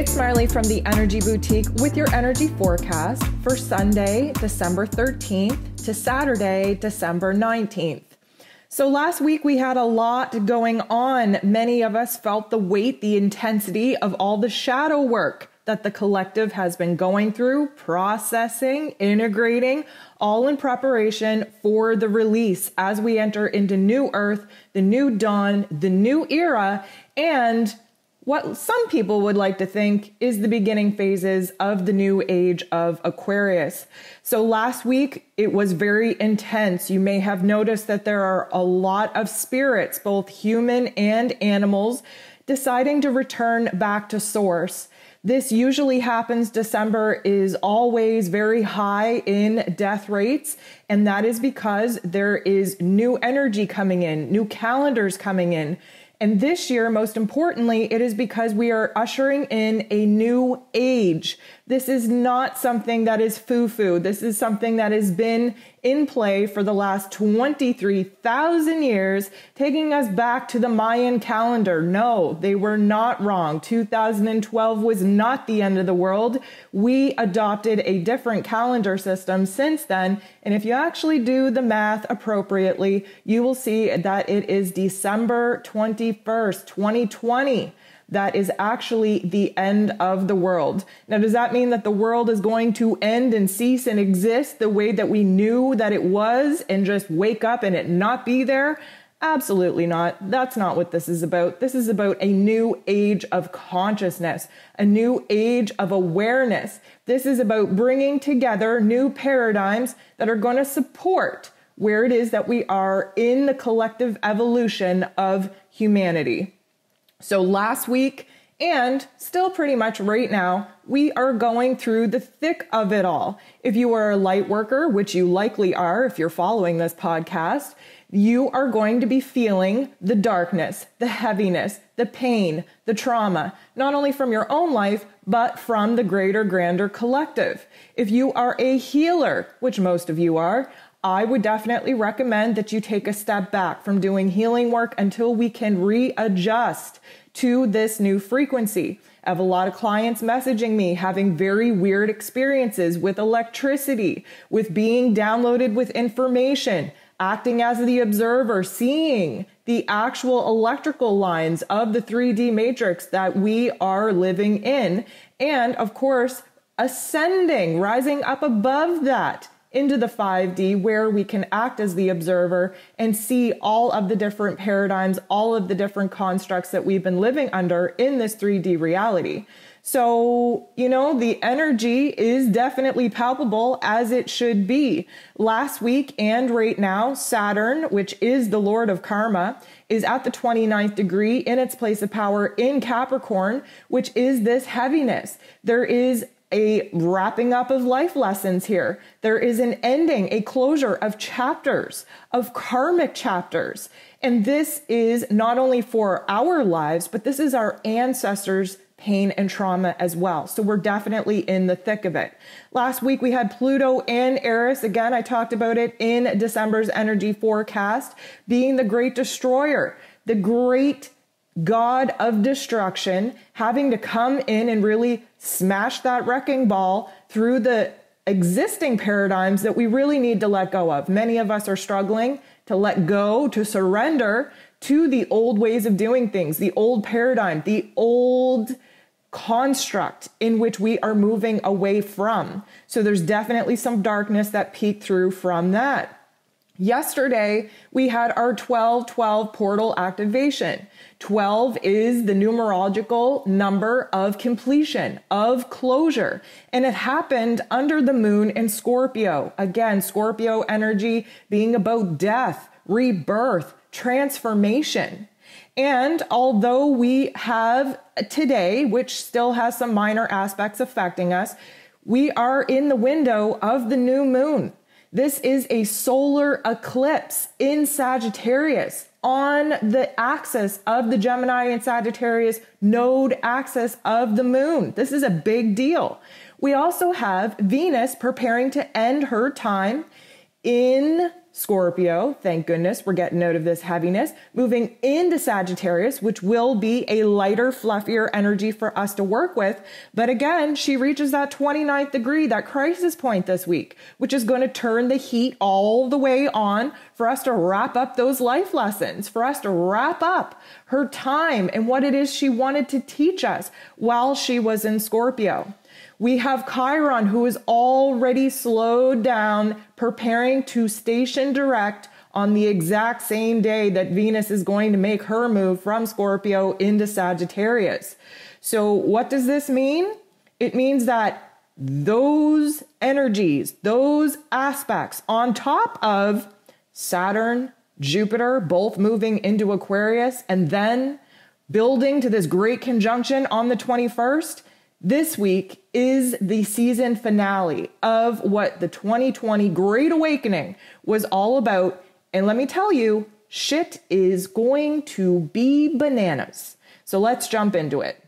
It's Marley from the Energy Boutique with your energy forecast for Sunday, December 13th to Saturday, December 19th. So last week we had a lot going on. Many of us felt the weight, the intensity of all the shadow work that the collective has been going through, processing, integrating, all in preparation for the release as we enter into new earth, the new dawn, the new era, and what some people would like to think is the beginning phases of the new age of Aquarius. So last week, it was very intense. You may have noticed that there are a lot of spirits, both human and animals, deciding to return back to source. This usually happens. December is always very high in death rates, and that is because there is new energy coming in, new calendars coming in. And this year, most importantly, it is because we are ushering in a new age. This is not something that is foo-foo. This is something that has been in play for the last 23,000 years, taking us back to the Mayan calendar. No, they were not wrong. 2012 was not the end of the world. We adopted a different calendar system since then. And if you actually do the math appropriately, you will see that it is December 21st, 2020. That is actually the end of the world. Now, does that mean that the world is going to end and cease and exist the way that we knew that it was and just wake up and it not be there? Absolutely not. That's not what this is about. This is about a new age of consciousness, a new age of awareness. This is about bringing together new paradigms that are going to support where it is that we are in the collective evolution of humanity. So last week, and still pretty much right now, we are going through the thick of it all. If you are a light worker, which you likely are if you're following this podcast, you are going to be feeling the darkness, the heaviness, the pain, the trauma, not only from your own life, but from the greater, grander collective. If you are a healer, which most of you are, I would definitely recommend that you take a step back from doing healing work until we can readjust to this new frequency. I have a lot of clients messaging me having very weird experiences with electricity, with being downloaded with information, acting as the observer, seeing the actual electrical lines of the 3D matrix that we are living in. And of course, ascending, rising up above that into the 5D where we can act as the observer and see all of the different paradigms, all of the different constructs that we've been living under in this 3D reality. So, the energy is definitely palpable as it should be. Last week and right now, Saturn, which is the Lord of Karma, is at the 29th degree in its place of power in Capricorn, which is this heaviness. There is a wrapping up of life lessons here. There is an ending, a closure of chapters, of karmic chapters. And this is not only for our lives, but this is our ancestors' pain and trauma as well. So we're definitely in the thick of it. Last week we had Pluto and Eris. Again, I talked about it in December's energy forecast, being the great destroyer, the great God of destruction, having to come in and really smash that wrecking ball through the existing paradigms that we really need to let go of. Many of us are struggling to let go, to surrender to the old ways of doing things, the old paradigm, the old construct in which we are moving away from. So there's definitely some darkness that peeked through from that. Yesterday, we had our 12-12 portal activation. 12 is the numerological number of completion, of closure, and it happened under the moon in Scorpio. Again, Scorpio energy being about death, rebirth, transformation. And although we have today, which still has some minor aspects affecting us, we are in the window of the new moon. This is a solar eclipse in Sagittarius on the axis of the Gemini and Sagittarius node axis of the moon. This is a big deal. We also have Venus preparing to end her time in Scorpio. Thank goodness we're getting out of this heaviness, moving into Sagittarius, which will be a lighter, fluffier energy for us to work with. But again, she reaches that 29th degree, that crisis point this week, which is going to turn the heat all the way on for us to wrap up those life lessons, for us to wrap up her time and what it is she wanted to teach us while she was in Scorpio. We have Chiron, who is already slowed down, preparing to station direct on the exact same day that Venus is going to make her move from Scorpio into Sagittarius. So what does this mean? It means that those energies, those aspects, on top of Saturn, Jupiter, both moving into Aquarius, and then building to this great conjunction on the 21st, this week is the season finale of what the 2020 Great Awakening was all about. And let me tell you, shit is going to be bananas. So let's jump into it.